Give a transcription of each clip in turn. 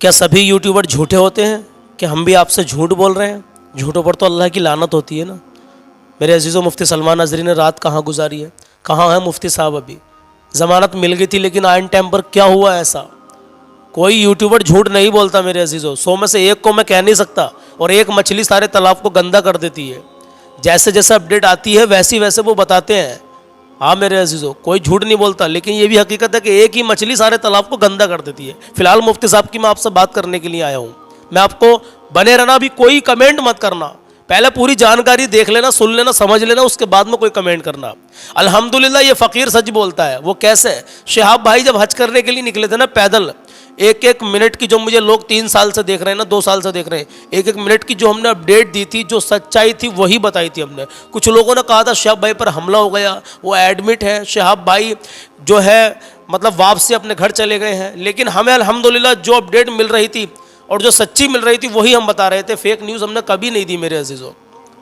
क्या सभी यूट्यूबर झूठे होते हैं? कि हम भी आपसे झूठ बोल रहे हैं? झूठों पर तो अल्लाह की लानत होती है ना। मेरे अजीज़ों, मुफ्ती सलमान अज़हरी ने रात कहाँ गुजारी है? कहाँ है मुफ्ती साहब? अभी ज़मानत मिल गई थी, लेकिन आइन टाइम पर क्या हुआ ऐसा? कोई यूट्यूबर झूठ नहीं बोलता मेरे अजीज़ों। 100 में से एक को मैं कह नहीं सकता। और एक मछली सारे तालाब को गंदा कर देती है। जैसे जैसे अपडेट आती है वैसे वैसे वो बताते हैं। हाँ मेरे अजीज़ों, कोई झूठ नहीं बोलता, लेकिन ये भी हकीकत है कि एक ही मछली सारे तालाब को गंदा कर देती है। फिलहाल मुफ्ती साहब की मैं आपसे बात करने के लिए आया हूँ। मैं आपको बने रहना, भी कोई कमेंट मत करना, पहले पूरी जानकारी देख लेना, सुन लेना, समझ लेना, उसके बाद में कोई कमेंट करना। अल्हम्दुलिल्लाह ये फ़कीर सच बोलता है। वो कैसे? शहाब भाई जब हज करने के लिए निकले थे ना पैदल, एक एक मिनट की जो मुझे लोग 3 साल से देख रहे हैं ना, 2 साल से देख रहे हैं, एक एक मिनट की जो हमने अपडेट दी थी, जो सच्चाई थी वही बताई थी हमने। कुछ लोगों ने कहा था शहाब भाई पर हमला हो गया, वो एडमिट है, शहाब भाई जो है मतलब वापसी अपने घर चले गए हैं। लेकिन हमें अल्हम्दुलिल्लाह जो अपडेट मिल रही थी और जो सच्ची मिल रही थी वही हम बता रहे थे। फेक न्यूज़ हमने कभी नहीं दी मेरे अजीज़ों।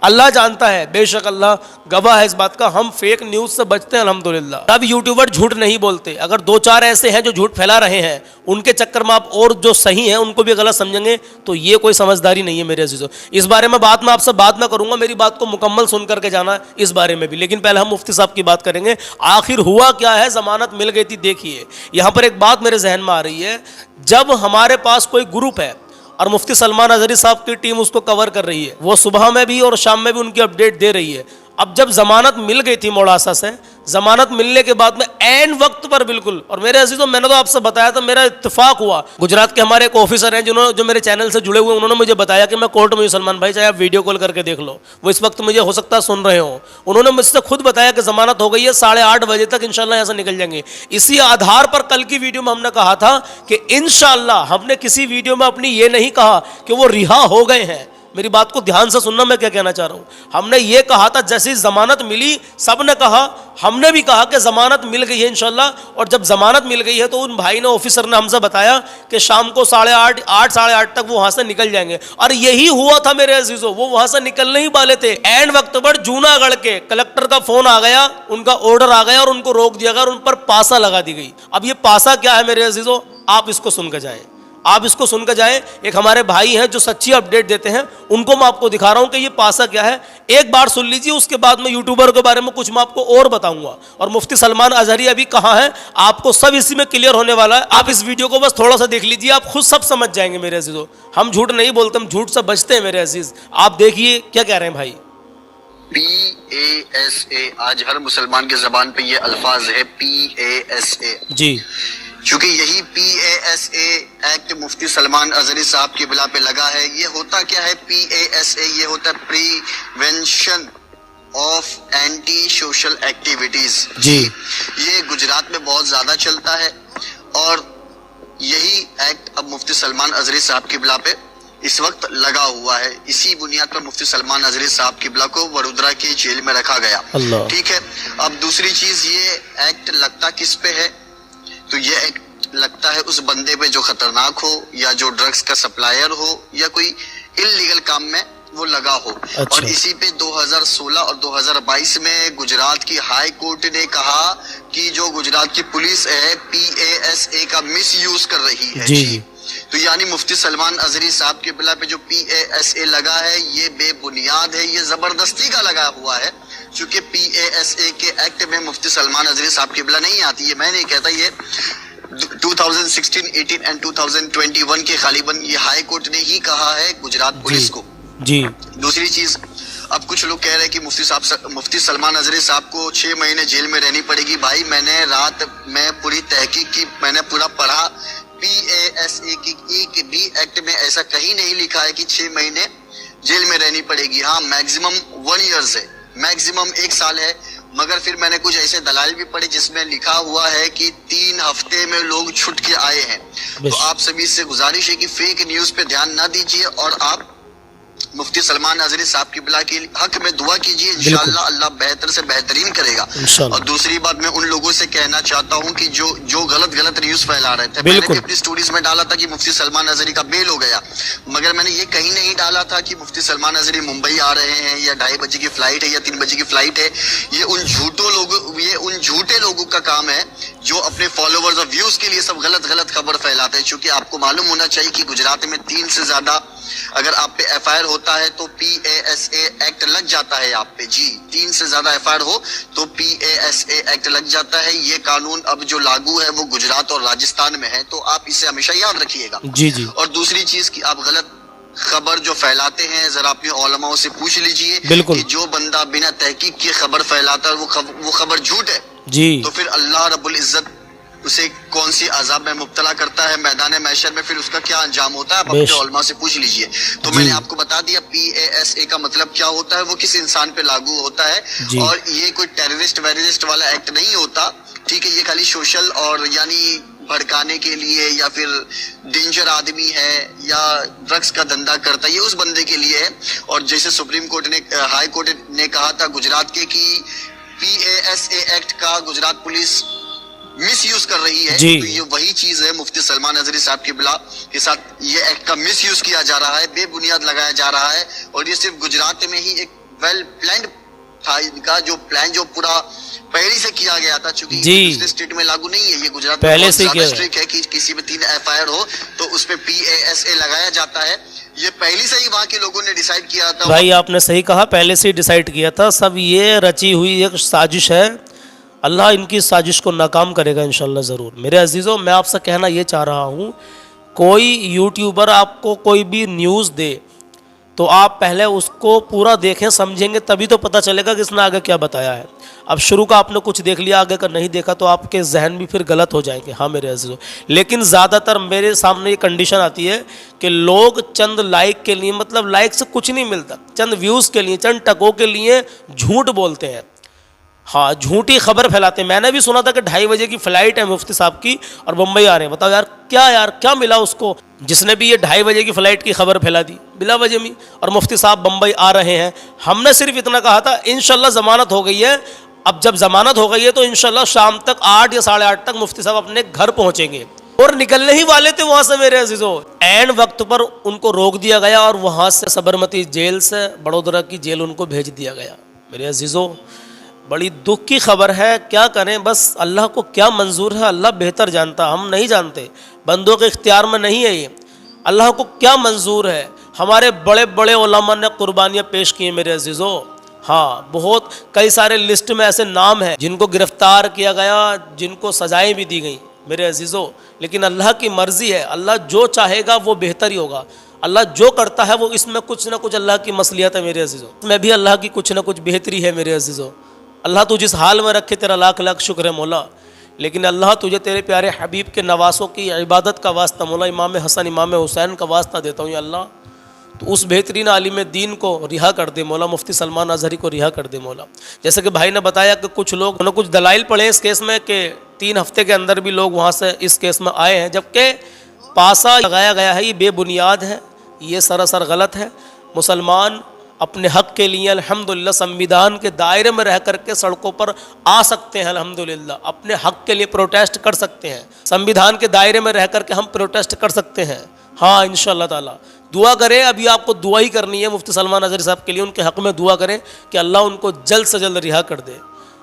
अल्लाह जानता है, बेशक अल्लाह गवाह है इस बात का, हम फेक न्यूज़ से बचते हैं अल्हम्दुलिल्लाह। अब यूट्यूबर झूठ नहीं बोलते। अगर 2-4 ऐसे हैं जो झूठ फैला रहे हैं, उनके चक्कर में आप और जो सही हैं उनको भी गलत समझेंगे, तो ये कोई समझदारी नहीं है मेरे अजीज़ों। इस बारे में बात मैं आपसे बात ना करूँगा, मेरी बात को मुकम्मल सुन करके जाना इस बारे में भी। लेकिन पहले हम मुफ्ती साहब की बात करेंगे। आखिर हुआ क्या है? ज़मानत मिल गई थी। देखिए यहाँ पर एक बात मेरे जहन में आ रही है। जब हमारे पास कोई ग्रुप है और मुफ्ती सलमान अज़हरी साहब की टीम उसको कवर कर रही है, वो सुबह में भी और शाम में भी उनकी अपडेट दे रही है। अब जब ज़मानत मिल गई थी मोड़ासा से, ज़मानत मिलने के बाद में ऐन वक्त पर बिल्कुल, और मेरे अजीज़ों मैंने तो आपसे बताया था, मेरा इत्तेफाक हुआ। गुजरात के हमारे एक ऑफिसर हैं जिन्होंने, जो मेरे चैनल से जुड़े हुए, उन्होंने मुझे बताया कि मैं कोर्ट में हूँ सलमान भाई, चाहे आप वीडियो कॉल करके देख लो। वो इस वक्त मुझे हो सकता है सुन रहे हो। उन्होंने मुझसे खुद बताया कि ज़मानत हो गई है, 8:30 बजे तक इंशाल्लाह यहाँ से निकल जाएंगे। इसी आधार पर कल की वीडियो में हमने कहा था कि इंशाल्लाह, हमने किसी वीडियो में अपनी ये नहीं कहा कि वो रिहा हो गए हैं। मेरी बात को ध्यान से सुनना, मैं क्या कहना चाह रहा हूँ। हमने ये कहा था जैसी ज़मानत मिली सब ने कहा, हमने भी कहा कि ज़मानत मिल गई है इंशाल्लाह। और जब ज़मानत मिल गई है तो उन भाई ने, ऑफिसर ने हमसे बताया कि शाम को 8:30 साढ़े 8 तक वो वहाँ से निकल जाएंगे। और यही हुआ था मेरे अजीज़ों। वो वहाँ से निकलने ही वाले थे, एंड वक्त पर जूनागढ़ के कलेक्टर का फ़ोन आ गया, उनका ऑर्डर आ गया और उनको रोक दिया गया और उन पर पासा लगा दी गई। अब ये पासा क्या है मेरे अजीज़ों, आप इसको सुनकर जाएँ, आप इसको सुनकर जाएं। एक हमारे भाई हैं जो सच्ची अपडेट देते हैं, उनको मैं आपको दिखा रहा हूं कि ये पासा क्या है। एक बार सुन लीजिए, उसके बाद में यूट्यूबर के बारे में कुछ मैं आपको और बताऊंगा। और मुफ्ती सलमान अज़हरी अभी कहाँ है, आपको सब इसी में क्लियर होने वाला है। आप इस वीडियो को बस थोड़ा सा देख लीजिए, आप खुद सब समझ जाएंगे मेरे अजीज़ों। हम झूठ नहीं बोलते, हम झूठ से बचते हैं मेरे अजीज। आप देखिए क्या कह रहे हैं भाई। PASA, आज हर मुसलमान के जबान पे ये अल्फाज है, PASA जी। क्योंकि यही PASA एक्ट मुफ्ती सलमान अज़हरी साहब की बिला पे लगा है। ये होता क्या है PASA? ये होता है prevention of anti social activities जी। ये गुजरात में बहुत ज्यादा चलता है और यही एक्ट अब मुफ्ती सलमान अज़हरी साहब की बिला पे इस वक्त लगा हुआ है। इसी बुनियाद पर मुफ्ती सलमान अज़हरी साहब की बिला को वडोदरा की जेल में रखा गया। ठीक है, अब दूसरी चीज, ये एक्ट लगता किस पे है? तो ये एक्ट लगता है उस बंदे पे जो खतरनाक हो, या जो ड्रग्स का सप्लायर हो, या कोई इल्लीगल काम में वो लगा हो। अच्छा। और इसी पे 2016 और 2022 में गुजरात की हाई कोर्ट ने कहा कि जो गुजरात की पुलिस है PASA का मिसयूज कर रही है जी। तो यानी मुफ्ती सलमान अज़हरी साहब के बिला पे जो PASA लगा है ये बेबुनियाद है, ये जबरदस्ती का लगा हुआ है। चूंकि PASA के एक्ट में मुफ्ती सलमान अज़हरी साहब की बिला नहीं आती है, मैं नहीं कहता, ये 2016, 18 एंड 2021 के गालिबन ये हाई कोर्ट ने ही कहा है गुजरात पुलिस को जी। दूसरी चीज, अब कुछ लोग कह रहे हैं कि मुफ्ती सलमान अज़हरी साहब को 6 महीने जेल में रहनी पड़ेगी। भाई मैंने रात में पूरी तहकीक की, मैंने पूरा पढ़ा, PASA की एक भी एक्ट में ऐसा कहीं नहीं लिखा है कि 6 महीने जेल में रहनी पड़ेगी। हाँ, मैक्सिमम 1 ईयर है, मैक्सिमम 1 साल है। मगर फिर मैंने कुछ ऐसे दलाल भी पढ़े जिसमें लिखा हुआ है कि 3 हफ्ते में लोग छूट के आए हैं। तो आप सभी से गुजारिश है कि फेक न्यूज पे ध्यान ना दीजिए और आप मुफ्ती सलमान अजहरी साहब की बिला के हक में दुआ कीजिए, इंशाअल्लाह अल्लाह बेहतर से बेहतरीन करेगा। और दूसरी बात मैं उन लोगों से कहना चाहता हूं कि जो गलत न्यूज फैला रहे थे, मैंने भी अपनी स्टोरीज में डाला था कि मुफ्ती सलमान अजहरी का बेल हो गया, मगर मैंने ये कहीं नहीं डाला था कि मुफ्ती सलमान अजहरी मुंबई आ रहे हैं या 2:30 बजे की फ्लाइट है या 3 बजे की फ्लाइट है। ये उन झूठे लोगों का काम है जो अपने फॉलोवर्स और व्यूज के लिए सब गलत खबर फैलाते हैं। क्योंकि आपको मालूम होना चाहिए कि गुजरात में 3 से ज्यादा अगर आप पे FIR होता है तो PASA एक्ट लग जाता है आप पे। जी, 3 से ज्यादा FIR हो तो PASA एक्ट लग जाता है। ये कानून अब जो लागू है वो गुजरात और राजस्थान में है, तो आप इसे हमेशा याद रखिएगा। जी। और दूसरी चीज की आप गलत खबर जो फैलाते हैं, जरा अपने उलमाओं से पूछ लीजिए कि जो बंदा बिना तहकीक की खबर फैलाता है वो खबर झूठ है जी, तो फिर अल्लाह रब्बुल इज्जत उसे कौन सी अजाब में मुब्तला करता है मैदान महशर में, फिर उसका क्या अंजाम होता है, आप अपने उलमा से पूछ लीजिए। तो मैंने आपको बता दिया PASA का मतलब क्या होता है, वो किस इंसान पे लागू होता है। और ये कोई टेररिस्ट वाला एक्ट नहीं होता, ठीक है। ये खाली सोशल और यानी भड़काने के लिए या फिर डेंजर आदमी है या ड्रग्स का धंधा करता है, ये उस बंदे के लिए है। और जैसे सुप्रीम कोर्ट ने, हाई कोर्ट ने कहा था गुजरात के कि PASA एक्ट का गुजरात पुलिस मिसयूज कर रही है, तो ये वही चीज है। मुफ्ती सलमान अजहरी साहब की बिला के साथ ये एक्ट का मिसयूज किया जा रहा है, बेबुनियाद लगाया जा रहा है। और ये सिर्फ गुजरात में ही एक वेल प्लान्ड था इनका, जो प्लान जो पूरा पहले से किया गया था। चूंकि दूसरे स्टेट में लागू नहीं है, ये गुजरात पहले से स्ट्रिक्ट है कि किसी में 3 FIR हो तो उस पे PASA लगाया जाता है। ये पहले से ही वहाँ के लोगों ने डिसाइड किया था। भाई आपने सही कहा, पहले से ही डिसाइड किया था। सब ये रची हुई एक साजिश है। अल्लाह इनकी साजिश को नाकाम करेगा इंशाल्लाह ज़रूर। मेरे अजीज़ों, मैं आपसे कहना ये चाह रहा हूँ, कोई यूट्यूबर आपको कोई भी न्यूज़ दे तो आप पहले उसको पूरा देखें, समझेंगे, तभी तो पता चलेगा कि इसने आगे क्या बताया है। अब शुरू का आपने कुछ देख लिया, आगे का नहीं देखा, तो आपके जहन भी फिर गलत हो जाएंगे। हाँ मेरे अजीज़ों, लेकिन ज़्यादातर मेरे सामने ये कंडीशन आती है कि लोग चंद लाइक के लिए, मतलब लाइक से कुछ नहीं मिलता, चंद व्यूज़ के लिए, चंद टकों के लिए झूठ बोलते हैं। हाँ, झूठी खबर फैलाते हैं। मैंने भी सुना था कि 2:30 बजे की फ़्लाइट है मुफ्ती साहब की और मुंबई आ रहे हैं। बताओ यार क्या मिला उसको, जिसने भी ये 2:30 बजे की फ़्लाइट की खबर फैला दी बिला वजह में, और मुफ्ती साहब मुंबई आ रहे हैं। हमने सिर्फ इतना कहा था इंशाल्लाह ज़मानत हो गई है। अब जब ज़मानत हो गई है तो इंशाल्लाह शाम तक 8 या 8:30 तक मुफ्ती साहब अपने घर पहुँचेंगे, और निकलने ही वाले थे वहाँ से मेरे अजीज़ों। ऐन वक्त पर उनको रोक दिया गया और वहाँ से साबरमती जेल से बड़ौदा की जेल उनको भेज दिया गया। मेरे अजीज़ों, बड़ी दुख की खबर है। क्या करें, बस अल्लाह को क्या मंजूर है अल्लाह बेहतर जानता, हम नहीं जानते, बंदों के इख्तियार में नहीं है ये। अल्लाह को क्या मंजूर है। हमारे बड़े बड़े उलमा ने कुर्बानियाँ पेश की हैं मेरे अजीज़ों। हाँ, बहुत कई सारे लिस्ट में ऐसे नाम हैं जिनको गिरफ्तार किया गया, जिनको सजाएं भी दी गई मेरे अजीज़ों। लेकिन अल्लाह की मर्ज़ी है, अल्लाह जो चाहेगा वो बेहतर ही होगा। अल्लाह जो करता है वो इसमें कुछ ना कुछ अल्लाह की मसलियत है मेरे अजीज़ों, इसमें भी अल्लाह की कुछ ना कुछ बेहतरी है मेरे अजीज़ों। अल्लाह तू जिस हाल में रखे तेरा लाख लाख शुक्र है मौला। लेकिन अल्लाह तुझे तेरे प्यारे हबीब के नवासों की इबादत का वास्ता मौला, इमाम हसन इमाम हुसैन का वास्ता देता हूँ या अल्लाह, तो उस बेहतरीन आलिम दीन को रिहा कर दे मौला, मुफ्ती सलमान अजहरी को रिहा कर दे मौला। जैसे कि भाई ने बताया कि कुछ लोग उन्होंने कुछ दलाइल पढ़े इस केस में कि 3 हफ्ते के अंदर भी लोग वहाँ से इस केस में आए हैं, जबकि पासा लगाया गया है ये बेबुनियाद है, ये सरासर गलत है। मुसलमान अपने हक़ के लिए अल्हम्दुलिल्लाह संविधान के दायरे में रह करके सड़कों पर आ सकते हैं, अल्हम्दुलिल्लाह अपने हक़ के लिए प्रोटेस्ट कर सकते हैं, संविधान के दायरे में रह करके हम प्रोटेस्ट कर सकते हैं। हाँ इंशाअल्लाह ताला दुआ करें, अभी आपको दुआ ही करनी है मुफ्ती सलमान अजहरी साहब के लिए, उनके हक़ में दुआ करें कि अल्लाह उनको जल्द से जल्द रिहा कर दे।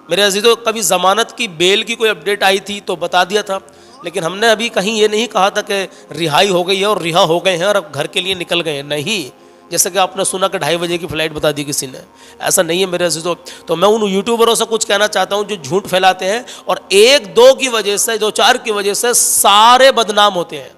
मेरे अजीज़ों, कभी ज़मानत की बेल की कोई अपडेट आई थी तो बता दिया था, लेकिन हमने अभी कहीं ये नहीं कहा था कि रिहाई हो गई है और रिहा हो गए हैं और अब घर के लिए निकल गए हैं, नहीं। जैसे कि आपने सुना कि 2:30 बजे की फ़्लाइट बता दी किसी ने, ऐसा नहीं है मेरे अजीज़ों। तो मैं उन यूट्यूबरों से कुछ कहना चाहता हूँ जो झूठ फैलाते हैं और 1-2 की वजह से, 2-4 की वजह से सारे बदनाम होते हैं।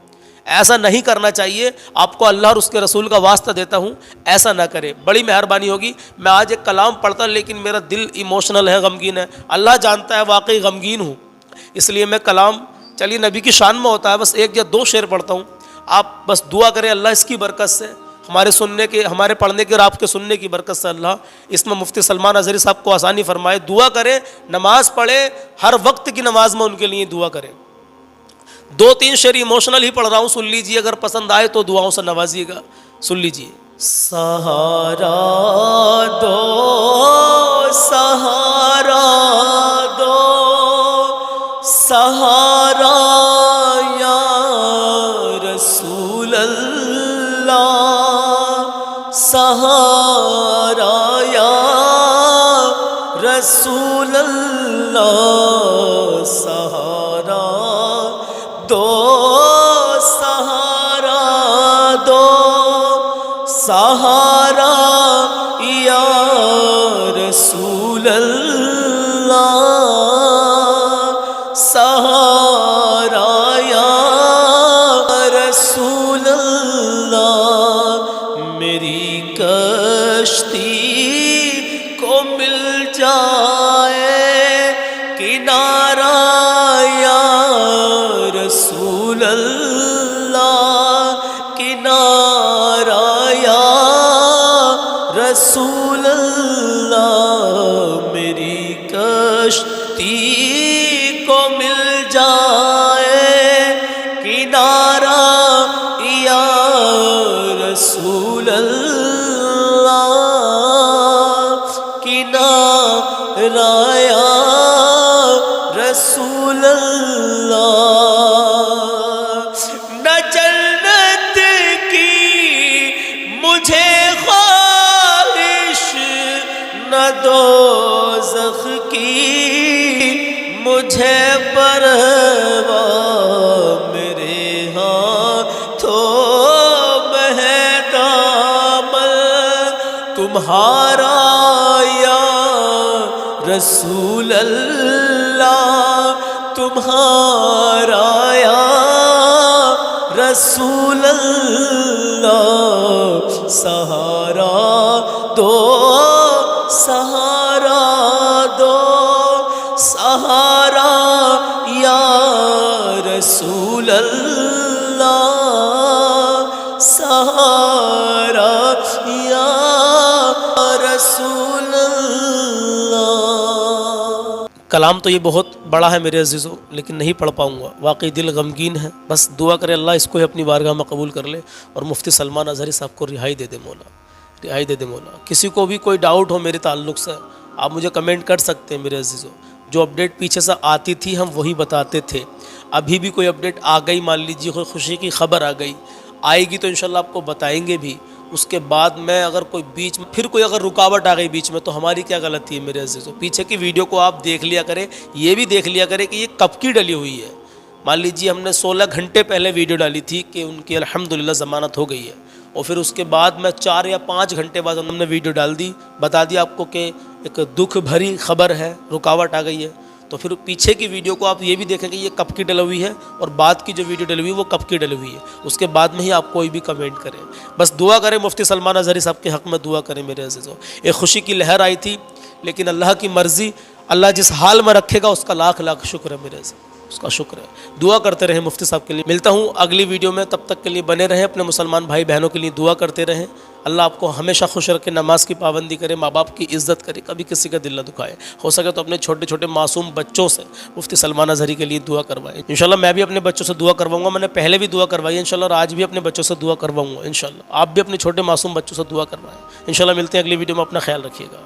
ऐसा नहीं करना चाहिए। आपको अल्लाह और उसके रसूल का वास्ता देता हूँ, ऐसा ना करे, बड़ी मेहरबानी होगी। मैं आज एक कलाम पढ़ता लेकिन मेरा दिल इमोशनल है, गमगीन है। अल्लाह जानता है वाकई गमगीन हूँ, इसलिए मैं कलाम, चलिए नबी की शान में होता है, बस 1 या 2 शेर पढ़ता हूँ। आप बस दुआ करें अल्लाह इसकी बरकत से, हमारे सुनने के, हमारे पढ़ने के और आपके सुनने की बरकत से अल्लाह इसमें मुफ्ती सलमान अजहरी साहब को आसानी फरमाए। दुआ करें, नमाज पढ़े, हर वक्त की नमाज में उनके लिए दुआ करें। 2-3 शेर इमोशनल ही पढ़ रहा हूँ, सुन लीजिए, अगर पसंद आए तो दुआओं से नवाजिएगा। सुन लीजिए, सहारा दो, सहारा दो, सहारा या रसूल अल्लाह, सहारा या रसूल अल्लाह, सहारा दो, सहारा दो, सहारा या रसूल अल्लाह, सहारा या रसूल अल्लाह। मेरी कश्ती को मिल जाए किनारा या रसूल अल्लाह, किनारा या रसूल अल्लाह। मेरी कश्ती को मिल जाए किनारा या रसूल अल्लाह, किनारा या रसूल अल्लाह। न जन्नत की मुझे ख्वाहिश, न दोज़ख की मुझे परवाह, मेरे हाथों में है दामन तुम्हारा या रसूल अल्लाह, तुम्हारा या रसूल अल्लाह। सहारा दो, सहारा दो, सहारा या रसूल अल्लाह, सहारा या रसूल अल्लाह। कलाम तो ये बहुत बड़ा है मेरे अजीज़ों, लेकिन नहीं पढ़ पाऊँगा, वाकई दिल गमगीन है। बस दुआ करे अल्लाह इसको ही अपनी बारगाह में कबूल कर ले और मुफ्ती सलमान अज़हरी साहब को रिहाई दे दे मौला, रिहाई दे दे मौला। किसी को भी कोई डाउट हो मेरे ताल्लुक़ से, आप मुझे कमेंट कर सकते हैं मेरे अजीज़ों। जो अपडेट पीछे से आती थी हम वही बताते थे। अभी भी कोई अपडेट आ गई, मान लीजिए कोई खुशी की खबर आ गई, आएगी तो इंशाल्लाह आपको बताएंगे भी। उसके बाद में अगर कोई बीच में फिर कोई अगर रुकावट आ गई बीच में, तो हमारी क्या गलती है मेरे अजीज़ों। पीछे की वीडियो को आप देख लिया करें, ये भी देख लिया करें कि ये कब की डली हुई है। मान लीजिए हमने 16 घंटे पहले वीडियो डाली थी कि उनकी अल्हम्दुलिल्लाह ज़मानत हो गई है, और फिर उसके बाद में 4 या 5 घंटे बाद हमने वीडियो डाल दी, बता दिया आपको कि एक दुख भरी खबर है, रुकावट आ गई है। तो फिर पीछे की वीडियो को आप ये भी देखें कि ये कब की डली हुई है, और बाद की जो वीडियो डली हुई है वो कब की डली हुई है। उसके बाद में ही आप कोई भी कमेंट करें। बस दुआ करें, मुफ्ती सलमान अज़हरी साहब के हक़ में दुआ करें मेरे अज़ीज़ों। एक खुशी की लहर आई थी, लेकिन अल्लाह की मर्ज़ी, अल्लाह जिस हाल में रखेगा उसका लाख लाख शुक्र है मेरे अज़ीज़ों, उसका शुक्र है। दुआ करते रहें मुफ्ती साहब के लिए। मिलता हूँ अगली वीडियो में, तब तक के लिए बने रहें, अपने मुसलमान भाई बहनों के लिए दुआ करते रहें। अल्लाह आपको हमेशा खुश रखे, नमाज की पाबंदी करे, माँ बाप की इज़्ज़त करे, कभी किसी का दिल न दुखाए। हो सके तो अपने छोटे छोटे मासूम बच्चों से मुफ्ती सलमान अज़हरी के लिए दुआ करवाएं। इंशाल्लाह मैं भी अपने बच्चों से दुआ करवाऊंगा, मैंने पहले भी दुआ करवाई है इंशाल्लाह, और आज भी अपने बच्चों से दुआ करवाऊंगा इंशाल्लाह। आप भी अपने छोटे मासूम बच्चों से दुआ करवाएं इंशाल्लाह। मिलते हैं अगली वीडियो में, अपना ख्याल रखिएगा।